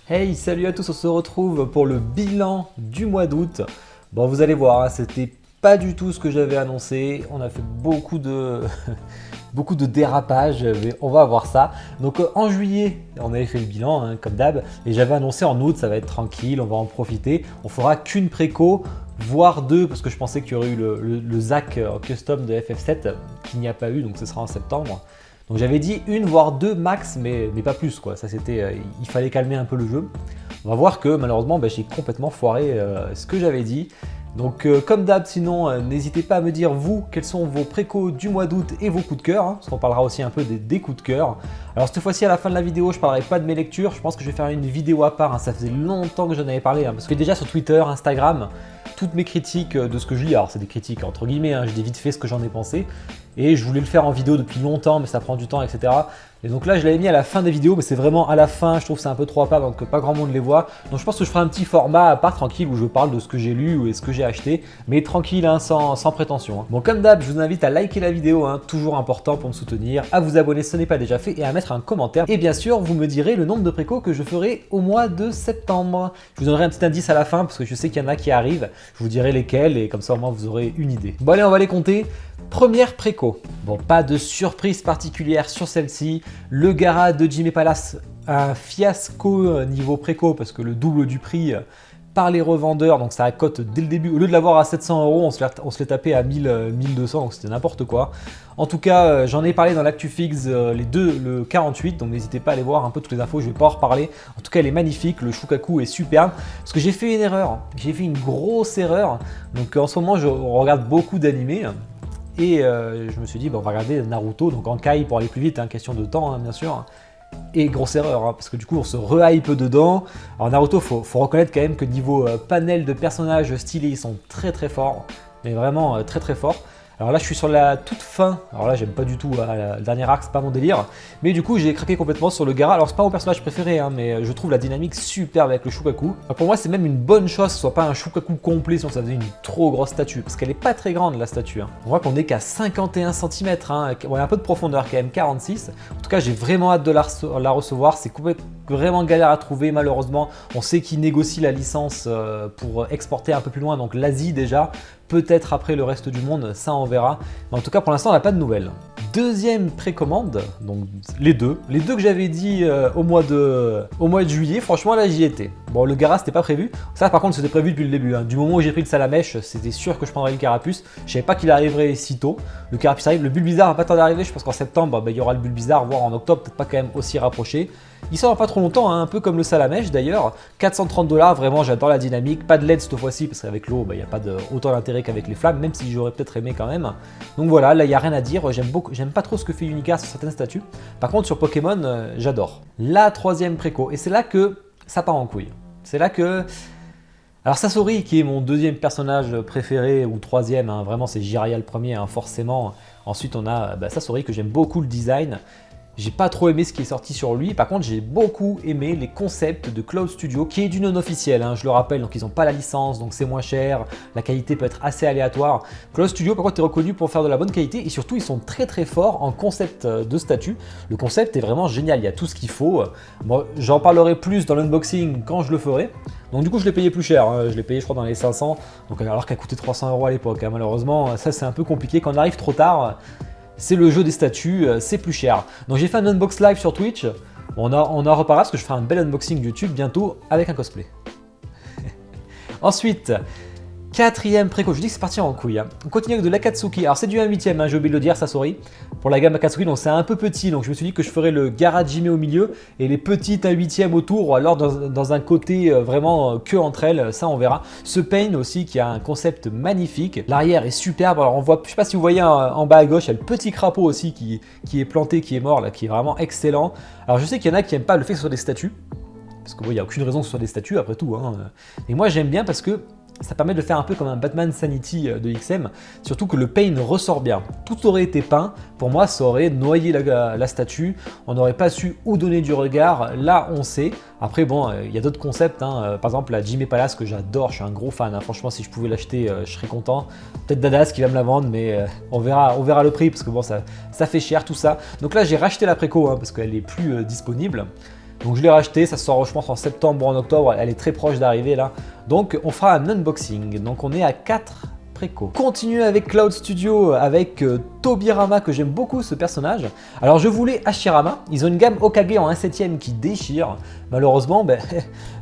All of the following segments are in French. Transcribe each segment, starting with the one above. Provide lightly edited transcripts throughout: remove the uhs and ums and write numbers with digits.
Hey, salut à tous, on se retrouve pour le bilan du mois d'août. Bon, vous allez voir, hein, c'était pas du tout ce que j'avais annoncé. On a fait beaucoup de, beaucoup de dérapages, mais on va voir ça. Donc en juillet, on avait fait le bilan, hein, comme d'hab, et j'avais annoncé en août, ça va être tranquille, on va en profiter. On fera qu'une préco, voire deux, parce que je pensais qu'il y aurait eu le ZAC custom de FF7, qu'il n'y a pas eu, donc ce sera en septembre. Donc j'avais dit une voire deux max, mais pas plus quoi. Ça c'était, il fallait calmer un peu le jeu. On va voir que malheureusement j'ai complètement foiré ce que j'avais dit. Donc comme d'hab, sinon n'hésitez pas à me dire vous quels sont vos précos du mois d'août et vos coups de cœur, hein, parce qu'on parlera aussi un peu des coups de cœur. Alors cette fois-ci à la fin de la vidéo je parlerai pas de mes lectures, je pense que je vais faire une vidéo à part, hein. Ça faisait longtemps que j'en avais parlé, hein, parce que déjà sur Twitter, Instagram, toutes mes critiques de ce que je lis, alors c'est des critiques entre guillemets, hein, je dis vite fait ce que j'en ai pensé, et je voulais le faire en vidéo depuis longtemps mais ça prend du temps, etc. Et donc là je l'avais mis à la fin des vidéos, mais c'est vraiment à la fin, je trouve que c'est un peu trop à part, donc pas grand monde les voit. Donc je pense que je ferai un petit format à part tranquille où je parle de ce que j'ai lu ou ce que j'ai acheté, mais tranquille, hein, sans prétention, hein. Bon, comme d'hab, je vous invite à liker la vidéo, hein, toujours important pour me soutenir, à vous abonner si ce n'est pas déjà fait et à mettre un commentaire. Et bien sûr, vous me direz le nombre de précos que je ferai au mois de septembre. Je vous donnerai un petit indice à la fin parce que je sais qu'il y en a qui arrivent, je vous dirai lesquels et comme ça au moins vous aurez une idée. Bon allez, on va les compter. Première préco. Bon, pas de surprise particulière sur celle-ci. Le Gara de Jimmy Palace, un fiasco niveau préco parce que le double du prix par les revendeurs, donc ça a cote dès le début. Au lieu de l'avoir à 700 €, on se l'est tapé à 1200, donc c'était n'importe quoi. En tout cas, j'en ai parlé dans l'ActuFix, les deux, le 48, donc n'hésitez pas à aller voir un peu toutes les infos, je ne vais pas en reparler. En tout cas, elle est magnifique, le Shukaku est superbe. Parce que j'ai fait une erreur, j'ai fait une grosse erreur. Donc en ce moment, je regarde beaucoup d'animés. Et je me suis dit, on va regarder Naruto, donc en Kai pour aller plus vite, hein, question de temps, hein, bien sûr. Et grosse erreur, hein, parce que du coup on se re-hype dedans. Alors Naruto, faut reconnaître quand même que niveau panel de personnages stylés, ils sont très très forts, mais vraiment très très forts. Alors là je suis sur la toute fin, alors là j'aime pas du tout le dernier arc, c'est pas mon délire, mais du coup j'ai craqué complètement sur le Gara. Alors c'est pas mon personnage préféré, hein, mais je trouve la dynamique superbe avec le Shukaku. Alors, pour moi c'est même une bonne chose que ce soit pas un Shukaku complet, sinon ça faisait une trop grosse statue, parce qu'elle est pas très grande la statue, hein. On voit qu'on est qu'à 51 cm, hein, bon, il y a un peu de profondeur quand même, 46. En tout cas j'ai vraiment hâte de la recevoir, c'est vraiment galère à trouver malheureusement. On sait qu'ils négocient la licence pour exporter un peu plus loin, donc l'Asie déjà. Peut-être après le reste du monde, ça on verra. Mais en tout cas, pour l'instant, on n'a pas de nouvelles. Deuxième précommande, donc les deux que j'avais dit au mois de juillet, franchement là j'y étais. Bon, le Gara c'était pas prévu. Ça par contre c'était prévu depuis le début, hein. Du moment où j'ai pris le Salamèche, c'était sûr que je prendrais le Carapuce. Je savais pas qu'il arriverait si tôt. Le Carapuce arrive, le Bulbizarre va pas tarder d'arriver. Je pense qu'en septembre, il y aura le Bulbizarre, voire en octobre, peut-être pas quand même aussi rapproché. Il sort pas trop longtemps, hein, un peu comme le Salamèche d'ailleurs. 430 $, vraiment j'adore la dynamique. Pas de LED cette fois-ci parce qu'avec l'eau, il n'y a pas autant d'intérêt qu'avec les flammes, même si j'aurais peut-être aimé quand même. Donc voilà, là il n'y a rien à dire. J'aime pas trop ce que fait Unica sur certaines statues. Par contre sur Pokémon, j'adore. La troisième préco, et c'est là que ça part en couille. C'est là que... Alors Sasori qui est mon deuxième personnage préféré, ou troisième, hein, vraiment c'est Jiraiya le premier, hein, forcément. Ensuite on a Sasori que j'aime beaucoup le design. J'ai pas trop aimé ce qui est sorti sur lui, par contre j'ai beaucoup aimé les concepts de Cloud Studio, qui est du non officiel, hein, je le rappelle, donc ils n'ont pas la licence, donc c'est moins cher, la qualité peut être assez aléatoire. Cloud Studio par contre est reconnu pour faire de la bonne qualité, et surtout ils sont très très forts en concept de statut. Le concept est vraiment génial, il y a tout ce qu'il faut. Bon, j'en parlerai plus dans l'unboxing quand je le ferai. Donc du coup je l'ai payé plus cher, hein. Je l'ai payé je crois dans les 500, donc, alors qu'elle coûtait 300 € à l'époque, hein. Malheureusement ça c'est un peu compliqué, quand on arrive trop tard, c'est le jeu des statues, c'est plus cher. Donc j'ai fait un unbox live sur Twitch, on en reparlera parce que je ferai un bel unboxing YouTube bientôt avec un cosplay. Ensuite, quatrième préco, je dis que c'est parti en couille, hein. On continue avec de l'Akatsuki, alors c'est du 1/8, hein, j'ai oublié de le dire, Sasori. Pour la gamme Akatsuki, donc c'est un peu petit, donc je me suis dit que je ferais le Gara Jime au milieu et les petites 1/8 autour, ou alors dans un côté vraiment que entre elles, ça on verra. Ce Pain aussi qui a un concept magnifique, l'arrière est superbe, alors on voit, je sais pas si vous voyez en bas à gauche, il y a le petit crapaud aussi qui est planté, qui est mort là, qui est vraiment excellent. Alors je sais qu'il y en a qui n'aiment pas le fait que ce soit des statues, parce qu'il n'y a aucune raison que ce soit des statues après tout, hein. Et moi j'aime bien parce que ça permet de faire un peu comme un Batman Sanity de XM, surtout que le paint ressort bien. Tout aurait été peint, pour moi ça aurait noyé la statue, on n'aurait pas su où donner du regard, là on sait. Après bon, il y a d'autres concepts, hein. Par exemple la Jimmy Palace que j'adore, je suis un gros fan, hein. Franchement si je pouvais l'acheter je serais content. Peut-être Dadas qui va me la vendre, mais on verra le prix parce que bon ça fait cher tout ça. Donc là j'ai racheté la préco, hein, parce qu'elle est plus disponible. Donc je l'ai racheté, ça sort je pense en septembre ou en octobre, elle est très proche d'arriver là. Donc on fera un unboxing, donc on est à 4 préco. Continue avec Cloud Studio, avec Tobirama, que j'aime beaucoup ce personnage. Alors je voulais Hashirama, ils ont une gamme Hokage en 1/7 qui déchire. Malheureusement,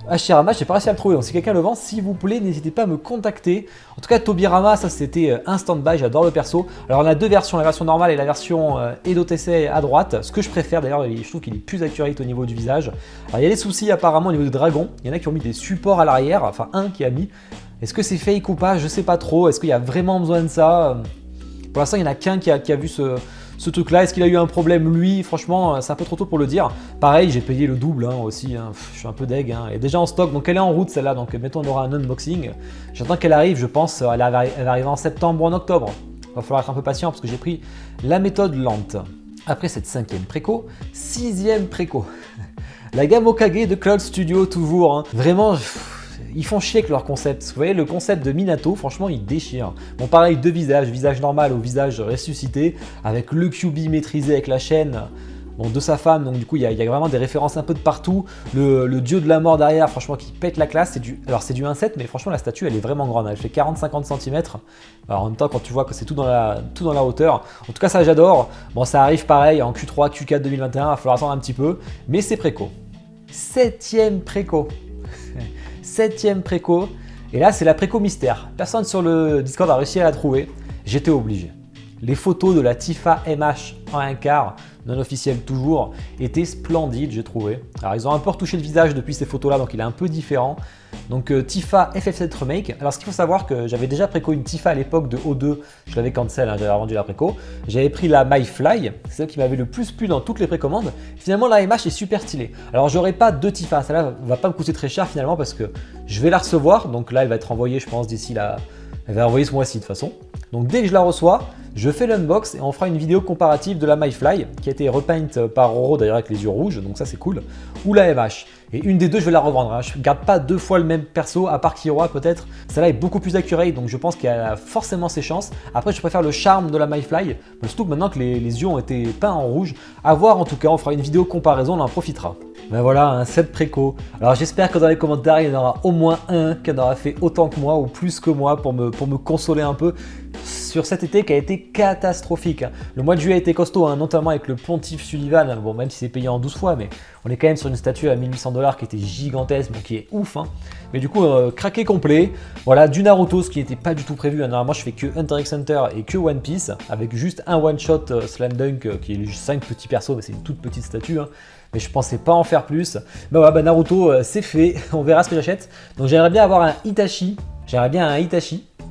Hashirama, je n'ai pas réussi à le trouver, donc si quelqu'un le vend, s'il vous plaît, n'hésitez pas à me contacter. En tout cas, Tobirama, ça c'était un stand-by, j'adore le perso. Alors on a deux versions, la version normale et la version Edo Tessei à droite. Ce que je préfère d'ailleurs, je trouve qu'il est plus accurate au niveau du visage. Alors il y a des soucis apparemment au niveau du dragon, il y en a qui ont mis des supports à l'arrière, enfin un qui a mis. Est-ce que c'est fake ou pas? Je sais pas trop. Est-ce qu'il y a vraiment besoin de ça? Pour l'instant, il n'y en a qu'un qui a vu ce truc-là. Est-ce qu'il a eu un problème lui? Franchement, c'est un peu trop tôt pour le dire. Pareil, j'ai payé le double aussi. Je suis un peu deg. Elle est déjà en stock, donc elle est en route celle-là. Donc mettons, on aura un unboxing. J'attends qu'elle arrive. Je pense elle va arriver en septembre ou en octobre. Il va falloir être un peu patient parce que j'ai pris la méthode lente. Après cette 5e préco, 6e préco. La gamme Hokage de Cloud Studio toujours. Vraiment. Ils font chier avec leur concept. Vous voyez, le concept de Minato, franchement, il déchire. Bon, pareil, deux visages, visage normal au visage ressuscité, avec le QB maîtrisé avec la chaîne de sa femme. Donc, du coup, il y a vraiment des références un peu de partout. Le dieu de la mort derrière, franchement, qui pète la classe. Alors, c'est du 1/7, mais franchement, la statue, elle est vraiment grande. Elle fait 40-50 cm. Alors, en même temps, quand tu vois que c'est tout dans la hauteur. En tout cas, ça, j'adore. Bon, ça arrive pareil en Q3, Q4 2021. Il va falloir attendre un petit peu. Mais c'est préco. 7e préco. 7e préco, et là c'est la préco mystère. Personne sur le Discord a réussi à la trouver, j'étais obligé. Les photos de la Tifa MH en 1/4, non officiel toujours, étaient splendides, j'ai trouvé. Alors ils ont un peu retouché le visage depuis ces photos là, donc il est un peu différent. Donc Tifa FF7 Remake. Alors ce qu'il faut savoir, que j'avais déjà préco une Tifa à l'époque de O2, je l'avais cancel, j'avais vendu la préco. J'avais pris la My Fly, c'est celle qui m'avait le plus plu dans toutes les précommandes. Finalement la MH est super stylée. Alors j'aurai pas deux Tifa, celle-là va pas me coûter très cher finalement parce que je vais la recevoir. Donc là elle va être envoyée je pense d'ici là. Elle va envoyer ce mois-ci de toute façon. Donc dès que je la reçois, je fais l'unbox et on fera une vidéo comparative de la My Fly qui a été repeint par Roro d'ailleurs avec les yeux rouges, donc ça c'est cool, ou la MH. Et une des deux je vais la revendre, je ne garde pas deux fois le même perso, à part Kiroa peut-être. Celle-là est beaucoup plus accurate, donc je pense qu'elle a forcément ses chances. Après je préfère le charme de la My Fly, surtout que maintenant que les yeux ont été peints en rouge. À voir en tout cas, on fera une vidéo comparaison, on en profitera. Ben voilà, un set préco. Alors j'espère que dans les commentaires il y en aura au moins un qui en aura fait autant que moi ou plus que moi pour me consoler un peu sur cet été qui a été catastrophique. Le mois de juillet a été costaud, notamment avec le Pontife Sullivan, bon même si c'est payé en 12 fois, mais on est quand même sur une statue à 1800 $ qui était gigantesque, donc qui est ouf. Mais du coup, craqué complet. Voilà, du Naruto, ce qui n'était pas du tout prévu. Normalement, je fais que Hunter x Hunter et que One Piece, avec juste un one-shot Slam Dunk, qui est juste 5 petits persos, mais c'est une toute petite statue. Mais je pensais pas en faire plus. Bah voilà, Naruto, c'est fait. On verra ce que j'achète. Donc j'aimerais bien avoir un Itachi.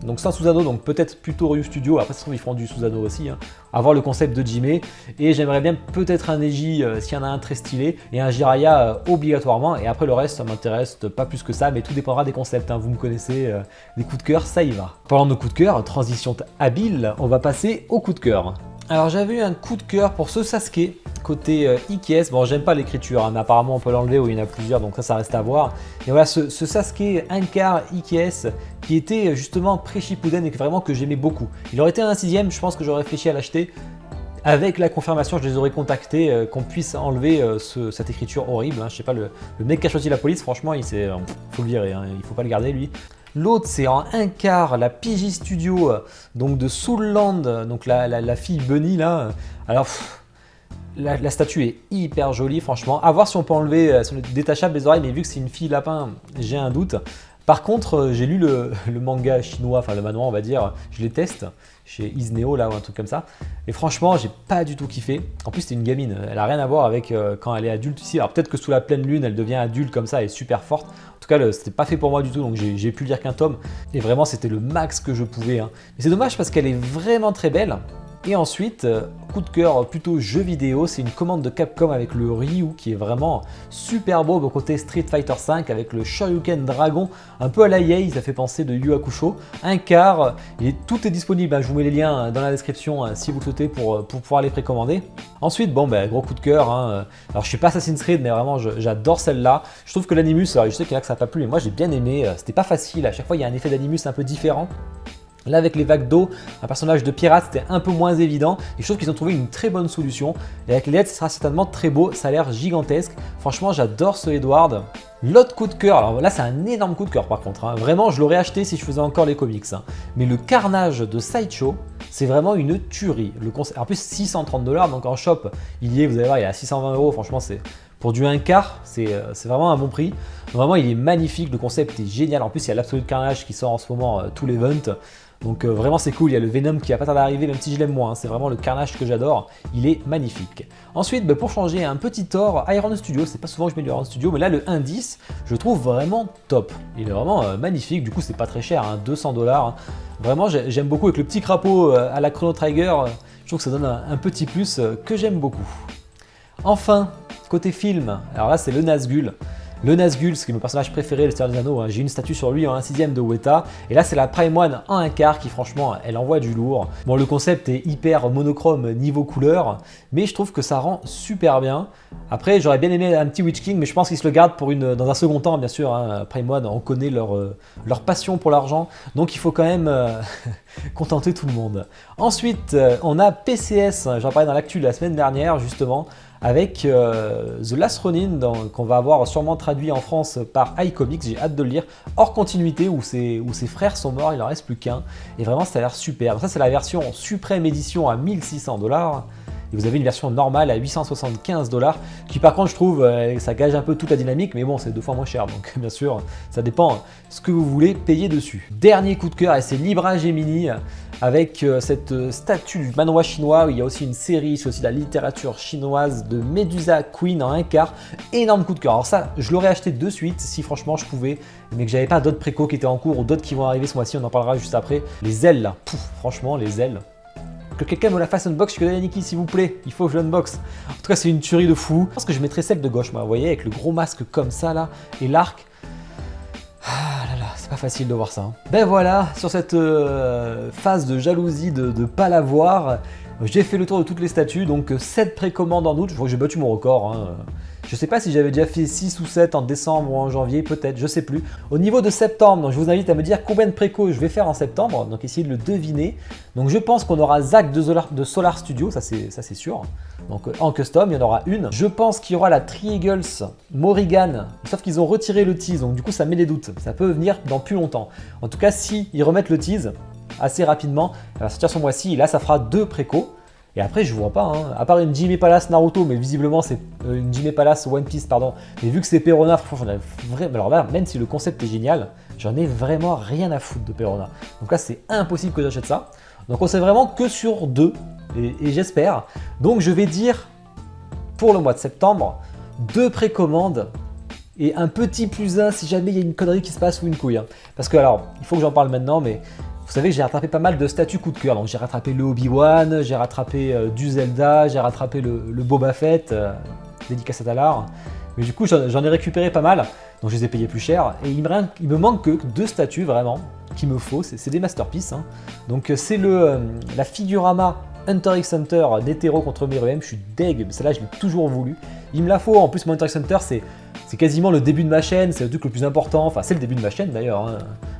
Donc sans Susanoo, donc peut-être plutôt Ryu Studio. Après, ça se trouve, ils feront du Susanoo aussi. Avoir le concept de Jime. Et j'aimerais bien peut-être un Neji, s'il y en a un très stylé. Et un Jiraiya obligatoirement. Et après, le reste, ça m'intéresse pas plus que ça. Mais tout dépendra des concepts. Vous me connaissez, des coups de cœur, ça y va. Parlant de coups de cœur, transition habile, on va passer au coup de cœur. Alors j'avais eu un coup de cœur pour ce Sasuke côté IKS. Bon, j'aime pas l'écriture, mais apparemment on peut l'enlever ou il y en a plusieurs, donc ça reste à voir. Et voilà, ce Sasuke 1/4 IKS qui était justement pré-Shippuden et vraiment que j'aimais beaucoup. Il aurait été un 6e, je pense que j'aurais réfléchi à l'acheter. Avec la confirmation, je les aurais contactés qu'on puisse enlever cette écriture horrible. Je sais pas, le mec qui a choisi la police, franchement, faut le virer, il faut pas le garder lui. L'autre, c'est en 1/4, la PJ Studio, donc de Soulland, donc la fille Bunny là. Alors, la statue est hyper jolie, franchement. À voir si on peut enlever, si on est détachable les oreilles, mais vu que c'est une fille lapin, j'ai un doute. Par contre, j'ai lu le manga chinois, enfin le manhwa on va dire, je les teste chez Isneo là ou un truc comme ça. Et franchement, j'ai pas du tout kiffé. En plus, c'est une gamine, elle a rien à voir avec quand elle est adulte ici. Alors peut-être que sous la pleine lune, elle devient adulte comme ça, elle est super forte. En tout cas, c'était pas fait pour moi du tout, donc j'ai pu lire qu'un tome. Et vraiment, c'était le max que je pouvais. Mais c'est dommage parce qu'elle est vraiment très belle. Et ensuite, coup de cœur plutôt jeu vidéo, c'est une commande de Capcom avec le Ryu qui est vraiment super beau côté Street Fighter V avec le Shoryuken Dragon, un peu à la Yei, ça fait penser de Yu Hakusho. 1/4, et tout est disponible, je vous mets les liens dans la description si vous le souhaitez pour pouvoir les précommander. Ensuite, gros coup de cœur, alors je suis pas Assassin's Creed mais vraiment j'adore celle-là. Je trouve que l'animus, alors je sais qu'il y en a que ça n'a pas plu mais moi j'ai bien aimé, c'était pas facile, à chaque fois il y a un effet d'animus un peu différent. Là, avec les vagues d'eau, un personnage de pirate, c'était un peu moins évident. Et je trouve qu'ils ont trouvé une très bonne solution. Et avec les LED, ce sera certainement très beau. Ça a l'air gigantesque. Franchement, j'adore ce Edward. L'autre coup de cœur, alors là, c'est un énorme coup de cœur par contre. Hein. Vraiment, je l'aurais acheté si je faisais encore les comics. Hein. Mais le Carnage de Sideshow, c'est vraiment une tuerie. En plus, 630 $, donc en shop, il y est, vous allez voir, il est à 620 €. Franchement, c'est pour du 1/4, c'est vraiment un bon prix. Donc, vraiment, il est magnifique. Le concept est génial. En plus, il y a l'Absolute Carnage qui sort en ce moment, tout l'event. Donc vraiment c'est cool, il y a le Venom qui va pas tarder à arriver, même si je l'aime moins, hein. C'est vraiment le Carnage que j'adore, il est magnifique. Ensuite, pour changer, un petit Thor Iron Studio, c'est pas souvent que je mets du Iron Studio, mais là le 1.10, je le trouve vraiment top. Il est vraiment magnifique, du coup c'est pas très cher, hein, 200 $. Hein. Vraiment j'aime beaucoup, avec le petit crapaud à la Chrono Trigger, je trouve que ça donne un petit plus que j'aime beaucoup. Enfin, côté film, alors là c'est le Nazgûl. Le Nazgûl, c'est mon personnage préféré, le Seigneur des Anneaux, hein. J'ai une statue sur lui en 1/6 de Weta, et là c'est la Prime One en 1/4 qui franchement, elle envoie du lourd. Bon, le concept est hyper monochrome niveau couleur, mais je trouve que ça rend super bien. Après, j'aurais bien aimé un petit Witch King, mais je pense qu'ils se le gardent pour dans un second temps, bien sûr. Hein. Prime One, on connaît leur passion pour l'argent, donc il faut quand même contenter tout le monde. Ensuite, on a PCS, j'en parlais dans l'actu de la semaine dernière, justement, avec The Last Ronin, qu'on va avoir sûrement traduit en France par iComics, j'ai hâte de le lire, hors continuité, où ses frères sont morts, il n'en reste plus qu'un, et vraiment ça a l'air super. Ça c'est la version Supreme Edition à 1600 $, et vous avez une version normale à 875 $, qui par contre je trouve, ça gage un peu toute la dynamique, mais bon c'est 2 fois moins cher, donc bien sûr, ça dépend ce que vous voulez payer dessus. Dernier coup de cœur, et c'est Libra Gemini, avec cette statue du manhwa chinois, où il y a aussi une série, c'est aussi la littérature chinoise de Medusa Queen en 1/4, énorme coup de cœur. Alors ça, je l'aurais acheté de suite si franchement je pouvais, mais que j'avais pas d'autres précos qui étaient en cours ou d'autres qui vont arriver ce mois-ci, on en parlera juste après. Les ailes là, pouf, franchement les ailes. Que quelqu'un me la fasse unbox, je connais Niki s'il vous plaît, il faut que je l'unbox. En tout cas c'est une tuerie de fou. Je pense que je mettrais celle de gauche, moi, vous voyez, avec le gros masque comme ça là, et l'arc. C'est pas facile de voir ça. Hein. Ben voilà, sur cette phase de jalousie de ne pas la voir, j'ai fait le tour de toutes les statues, donc 7 précommandes en août, je crois que j'ai battu mon record. Hein. Je sais pas si j'avais déjà fait 6 ou 7 en décembre ou en janvier, peut-être, je sais plus. Au niveau de septembre, donc je vous invite à me dire combien de précos je vais faire en septembre, donc essayez de le deviner. Donc je pense qu'on aura Zack de Solar Studio, ça c'est sûr. Donc en custom, il y en aura une. Je pense qu'il y aura la Tri-Eagles Morrigan, sauf qu'ils ont retiré le tease, donc du coup ça met des doutes. Ça peut venir dans plus longtemps. En tout cas, si ils remettent le tease assez rapidement, elle va sortir ce mois-ci, et là ça fera 2 précos. Et après, je vois pas, hein. À part une Jimmy Palace Naruto, mais visiblement c'est une Jimmy Palace One Piece, pardon. Mais vu que c'est Perona, franchement, j'en ai vraiment. Alors là, même si le concept est génial, j'en ai vraiment rien à foutre de Perona. Donc là, c'est impossible que j'achète ça. Donc on sait vraiment que sur 2, et j'espère. Donc je vais dire, pour le mois de septembre, 2 précommandes et un petit +1 si jamais il y a une connerie qui se passe ou une couille. Hein. Parce que alors, il faut que j'en parle maintenant, mais vous savez que j'ai rattrapé pas mal de statues coup de cœur. Donc j'ai rattrapé le Obi-Wan, j'ai rattrapé du Zelda, j'ai rattrapé le Boba Fett, dédicace à Talar. Mais du coup, j'en ai récupéré pas mal, donc je les ai payés plus cher. Et il me manque que 2 statues vraiment qu'il me faut, c'est des masterpieces. Hein. Donc c'est la Figurama Hunter x Hunter Netero contre Meruem, je suis deg, celle-là je l'ai toujours voulu. Il me la faut, en plus mon Hunter x Hunter c'est quasiment le début de ma chaîne, c'est le truc le plus important, enfin c'est le début de ma chaîne d'ailleurs. Hein.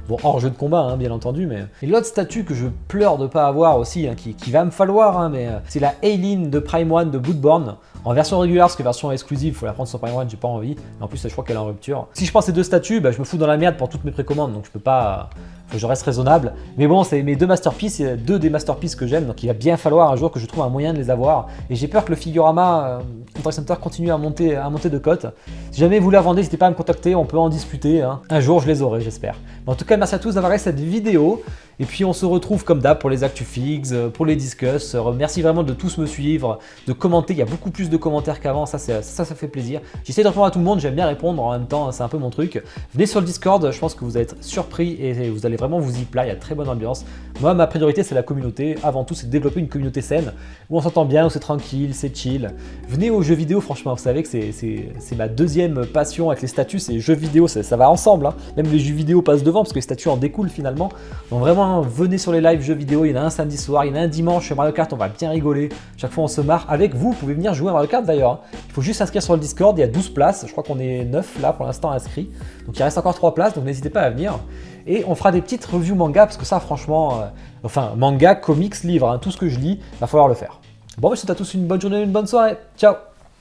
Bon, hors jeu de combat, hein, bien entendu, mais... Et l'autre statue que je pleure de ne pas avoir aussi, hein, qui va me falloir, hein, mais c'est la Aileen de Prime One de Bloodborne, en version régulière, parce que version exclusive, il faut la prendre sur Prime One, j'ai pas envie, mais en plus je crois qu'elle est en rupture. Si je prends ces 2 statues, je me fous dans la merde pour toutes mes précommandes, donc je peux pas... Faut que je reste raisonnable. Mais bon, c'est mes 2 masterpieces, 2 des masterpieces que j'aime, donc il va bien falloir un jour que je trouve un moyen de les avoir. Et j'ai peur que le Figurama Hunter x Hunter continue à monter de cote. Si jamais vous la vendez, n'hésitez pas à me contacter, on peut en discuter. Hein. Un jour, je les aurai, j'espère. En tout cas, merci à tous d'avoir regardé cette vidéo. Et puis, on se retrouve comme d'hab pour les ActuFix, pour les Discuss. Merci vraiment de tous me suivre, de commenter. Il y a beaucoup plus de commentaires qu'avant, ça fait plaisir. J'essaie de répondre à tout le monde, j'aime bien répondre en même temps, c'est un peu mon truc. Venez sur le Discord, je pense que vous allez être surpris et vous allez vraiment vous y plaire, il y a très bonne ambiance. Moi, ma priorité, c'est la communauté. Avant tout, c'est de développer une communauté saine, où on s'entend bien, où c'est tranquille, c'est chill. Venez aux jeux vidéo, franchement, vous savez que c'est ma deuxième passion avec les statuts, c'est jeux vidéo, ça va ensemble. Hein. Même les jeux vidéo passent devant, parce que les statuts en découlent finalement. Donc vraiment, vraiment, venez sur les lives jeux vidéo, il y en a un samedi soir, il y en a un dimanche sur Mario Kart, on va bien rigoler. Chaque fois on se marre avec vous, vous pouvez venir jouer à Mario Kart d'ailleurs. Il faut juste s'inscrire sur le Discord, il y a 12 places, je crois qu'on est 9 là pour l'instant inscrits. Donc il reste encore 3 places, donc n'hésitez pas à venir. Et on fera des petites reviews manga, parce que ça franchement, enfin manga, comics, livres, hein, tout ce que je lis, va falloir le faire. Bon, je vous souhaite à tous une bonne journée, une bonne soirée, ciao!